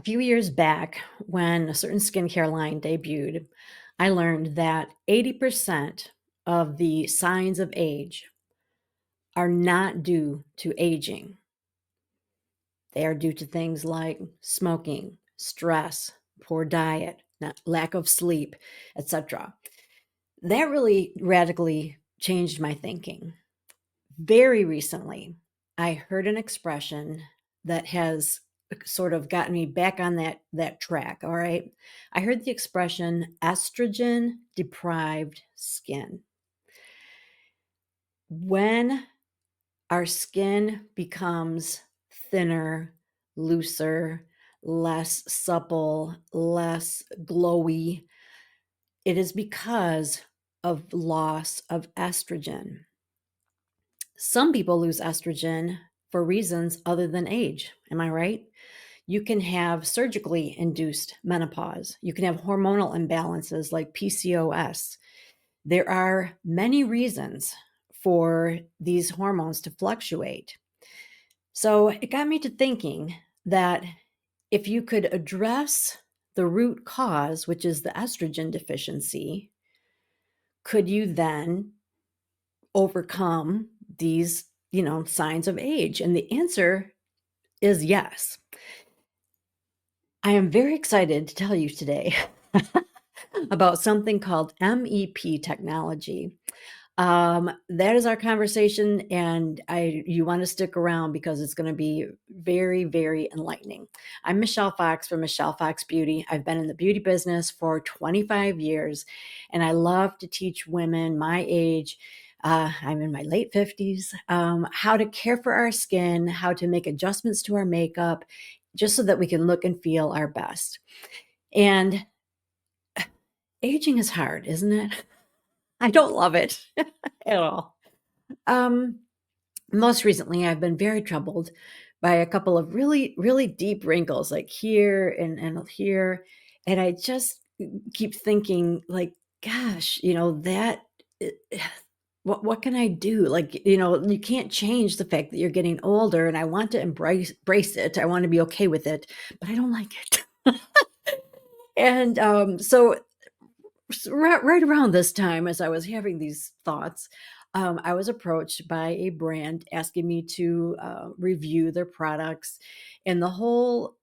A few years back, when a certain skincare line debuted, I learned that 80% of the signs of age are not due to aging. They are due to things like smoking, stress, poor diet, lack of sleep, etc. That really radically changed my thinking. Very recently, I heard an expression that has sort of gotten me back on that track, all right? I heard the expression estrogen deprived skin. When our skin becomes thinner, looser, less supple, less glowy, it is because of loss of estrogen. Some people lose estrogen for reasons other than age. Am I right? You can have surgically induced menopause. You can have hormonal imbalances like PCOS. There are many reasons for these hormones to fluctuate. So it got me to thinking that if you could address the root cause, which is the estrogen deficiency, could you then overcome these, signs of age? And the answer is yes. I am very excited to tell you today about something called MEP technology. That is our conversation, and you want to stick around because it's going to be very, very enlightening. I'm Michelle Fox from Michelle Fox Beauty. I've been in the beauty business for 25 years, and I love to teach women my age. I'm in my late 50s, how to care for our skin, how to make adjustments to our makeup, just so that we can look and feel our best. And aging is hard, isn't it? I don't love it at all. Um, Most recently, I've been very troubled by a couple of really, really deep wrinkles, like here and here. And I just keep thinking, like, gosh, that. What can I do? Like, you can't change the fact that you're getting older, and I want to embrace it. I want to be okay with it, but I don't like it. And so right around this time, as I was having these thoughts, I was approached by a brand asking me to review their products, and the whole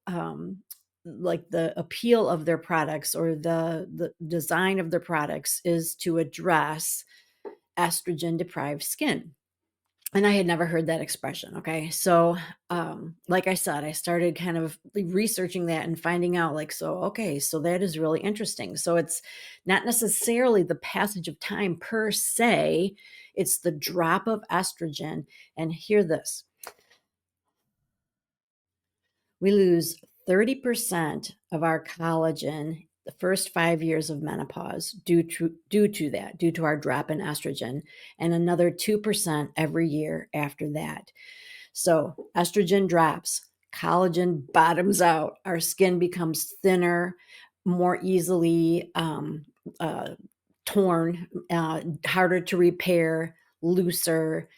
like the appeal of their products or the design of their products is to address estrogen deprived skin. And I had never heard that expression. Okay. So, like I said, I started kind of researching that and finding out, like, okay, so that is really interesting. So, it's not necessarily the passage of time per se, it's the drop of estrogen. And hear this, we lose 30% of our collagen the first 5 years of menopause due to our drop in estrogen, and another 2% every year after that. So estrogen drops, collagen bottoms out, our skin becomes thinner, more easily torn, harder to repair, looser,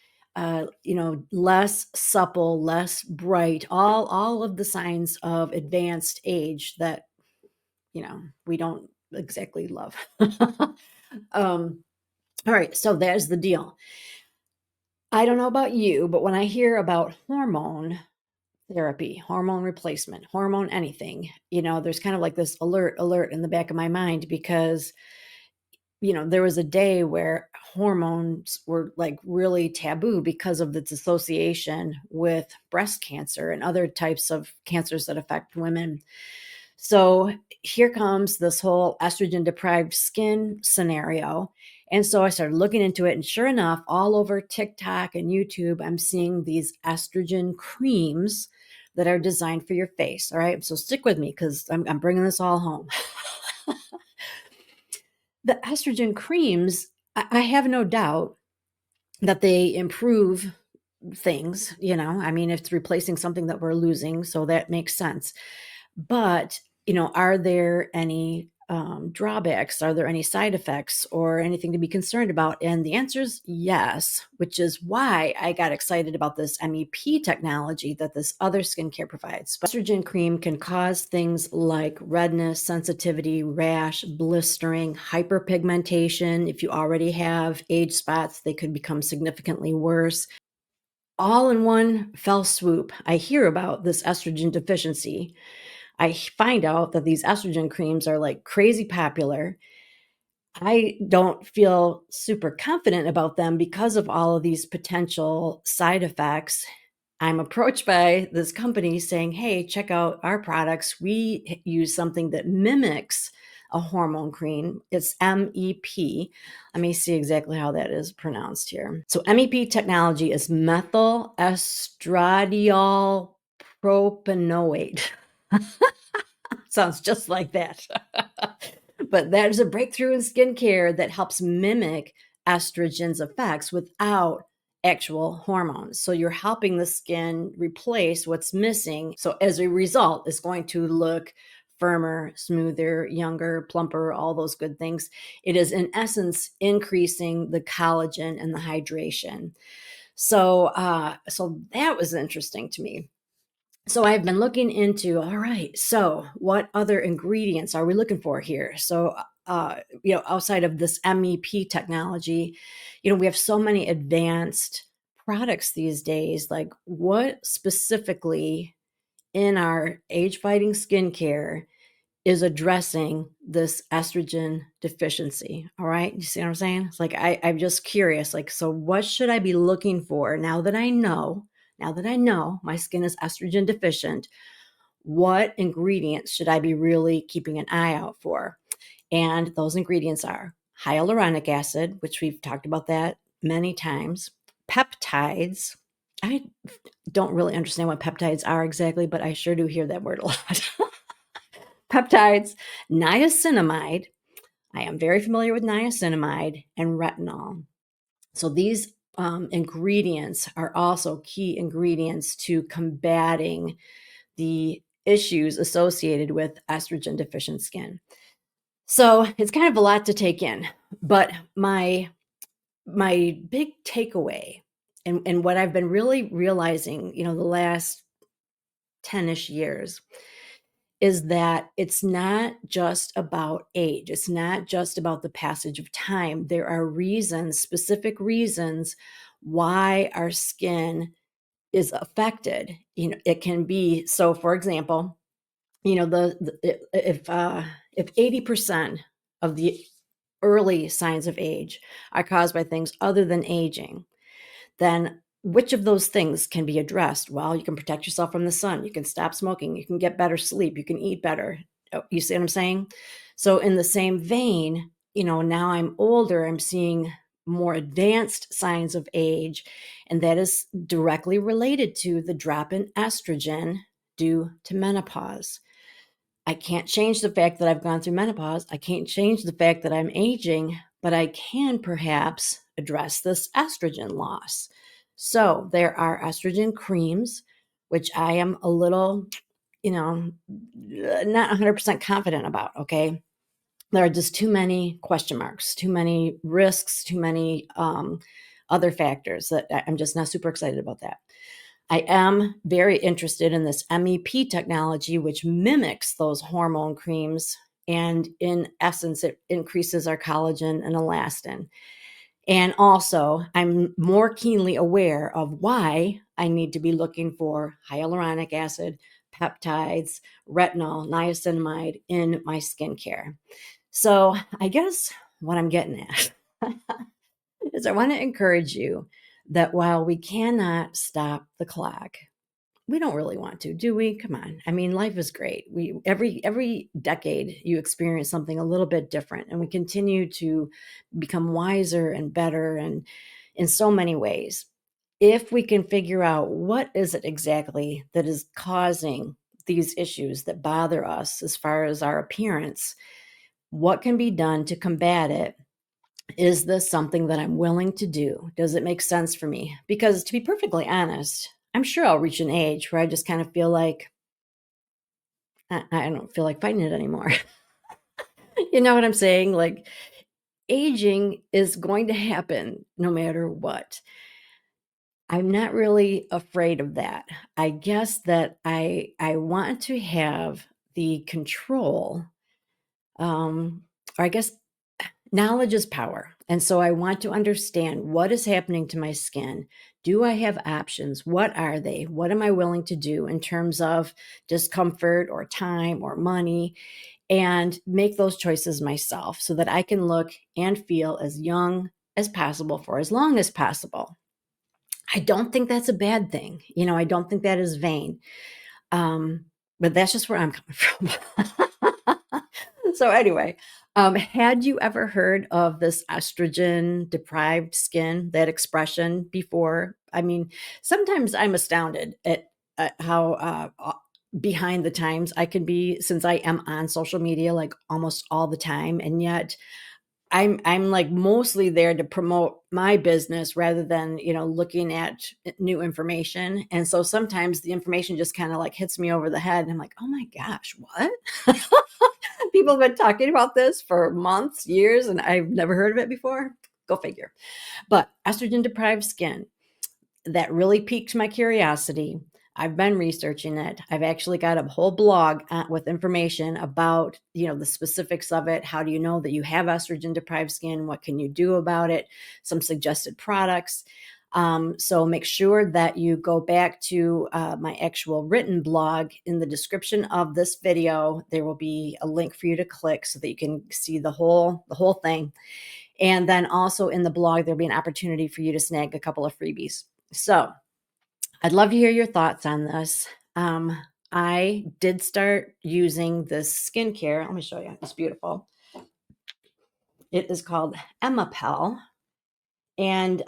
less supple, less bright, all of the signs of advanced age that, we don't exactly love. um, all right, so there's the deal. I don't know about you, but when I hear about hormone therapy, hormone replacement, hormone anything, there's kind of like this alert in the back of my mind because, there was a day where hormones were like really taboo because of its association with breast cancer and other types of cancers that affect women. So here comes this whole estrogen deprived skin scenario. And so I started looking into it, and sure enough, all over TikTok and YouTube, I'm seeing these estrogen creams that are designed for your face. All right. So stick with me because I'm bringing this all home. The estrogen creams, I have no doubt that they improve things, I mean, it's replacing something that we're losing, so that makes sense. But, are there any drawbacks? Are there any side effects or anything to be concerned about? And the answer is yes, which is why I got excited about this MEP technology that this other skincare provides. Estrogen cream can cause things like redness, sensitivity, rash, blistering, hyperpigmentation. If you already have age spots, they could become significantly worse. All in one fell swoop. I hear about this estrogen deficiency. I find out that these estrogen creams are like crazy popular. I don't feel super confident about them because of all of these potential side effects. I'm approached by this company saying, "Hey, check out our products. We use something that mimics a hormone cream. It's MEP." Let me see exactly how that is pronounced here. So, MEP technology is methyl estradiol propanoate. Sounds just like that. But that is a breakthrough in skincare that helps mimic estrogen's effects without actual hormones. So you're helping the skin replace what's missing. So as a result, it's going to look firmer, smoother, younger, plumper, all those good things. It is in essence increasing the collagen and the hydration. So that was interesting to me. So I've been looking into, all right, so what other ingredients are we looking for here? So, outside of this MEP technology, we have so many advanced products these days. Like, what specifically in our age fighting skincare is addressing this estrogen deficiency? All right. You see what I'm saying? It's like, I'm just curious. Like, so what should I be looking for now that I know? Now that I know my skin is estrogen deficient, what ingredients should I be really keeping an eye out for? And those ingredients are hyaluronic acid, which we've talked about that many times, peptides. I don't really understand what peptides are exactly, but I sure do hear that word a lot. Peptides, niacinamide. I am very familiar with niacinamide and retinol. So these ingredients are also key ingredients to combating the issues associated with estrogen deficient skin. So it's kind of a lot to take in, but my big takeaway and what I've been really realizing, the last 10ish years is that it's not just about age. It's not just about the passage of time. There are reasons, specific reasons why our skin is affected. It can be so. For example, if 80% of the early signs of age are caused by things other than aging, then which of those things can be addressed? Well, you can protect yourself from the sun. You can stop smoking. You can get better sleep. You can eat better. You see what I'm saying? So, in the same vein, now I'm older, I'm seeing more advanced signs of age, and that is directly related to the drop in estrogen due to menopause. I can't change the fact that I've gone through menopause. I can't change the fact that I'm aging, but I can perhaps address this estrogen loss. So there are estrogen creams, which I am a little, not 100% confident about. Okay. There are just too many question marks, too many risks, too many other factors that I'm just not super excited about that. I am very interested in this MEP technology, which mimics those hormone creams. And in essence, it increases our collagen and elastin. And also, I'm more keenly aware of why I need to be looking for hyaluronic acid, peptides, retinol, niacinamide in my skincare. So, I guess what I'm getting at is I want to encourage you that while we cannot stop the clock, we don't really want to, do we? Come on. I mean, life is great. We every decade you experience something a little bit different, and we continue to become wiser and better and in so many ways. If we can figure out what is it exactly that is causing these issues that bother us as far as our appearance, what can be done to combat it? Is this something that I'm willing to do? Does it make sense for me? Because to be perfectly honest, I'm sure I'll reach an age where I just kind of feel like I don't feel like fighting it anymore. You know what I'm saying? Like, aging is going to happen no matter what. I'm not really afraid of that. I guess that I want to have the control, or I guess knowledge is power. And so I want to understand what is happening to my skin. Do I have options? What are they? What am I willing to do in terms of discomfort or time or money? And make those choices myself so that I can look and feel as young as possible for as long as possible. I don't think that's a bad thing. I don't think that is vain. Um, but that's just where I'm coming from. So anyway, had you ever heard of this estrogen deprived skin, that expression before? I mean, sometimes I'm astounded at how behind the times I can be, since I am on social media like almost all the time, and yet I'm like mostly there to promote my business rather than, looking at new information. And so sometimes the information just kind of like hits me over the head and I'm like, "Oh my gosh, what?" People have been talking about this for months, years, and I've never heard of it before. Go figure. But estrogen deprived skin, that really piqued my curiosity. I've been researching it. I've actually got a whole blog with information about, the specifics of it. How do you know that you have estrogen deprived skin? What can you do about it? Some suggested products. So make sure that you go back to my actual written blog. In the description of this video, there will be a link for you to click so that you can see the whole thing. And then also in the blog, there'll be an opportunity for you to snag a couple of freebies. So I'd love to hear your thoughts on this. I did start using this skincare. Let me show you. It's beautiful. It is called Emapel. And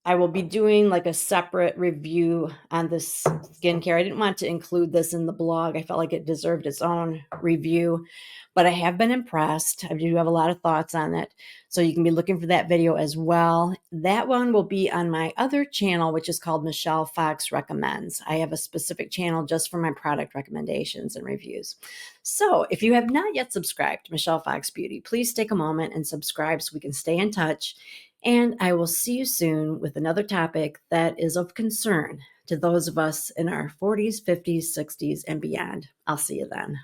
I will be doing like a separate review on this skincare. I didn't want to include this in the blog. I felt like it deserved its own review, but I have been impressed. I do have a lot of thoughts on it. So you can be looking for that video as well. That one will be on my other channel, which is called Michelle Fox Recommends. I have a specific channel just for my product recommendations and reviews. So if you have not yet subscribed to Michelle Fox Beauty, please take a moment and subscribe so we can stay in touch. And I will see you soon with another topic that is of concern to those of us in our 40s, 50s, 60s, and beyond. I'll see you then.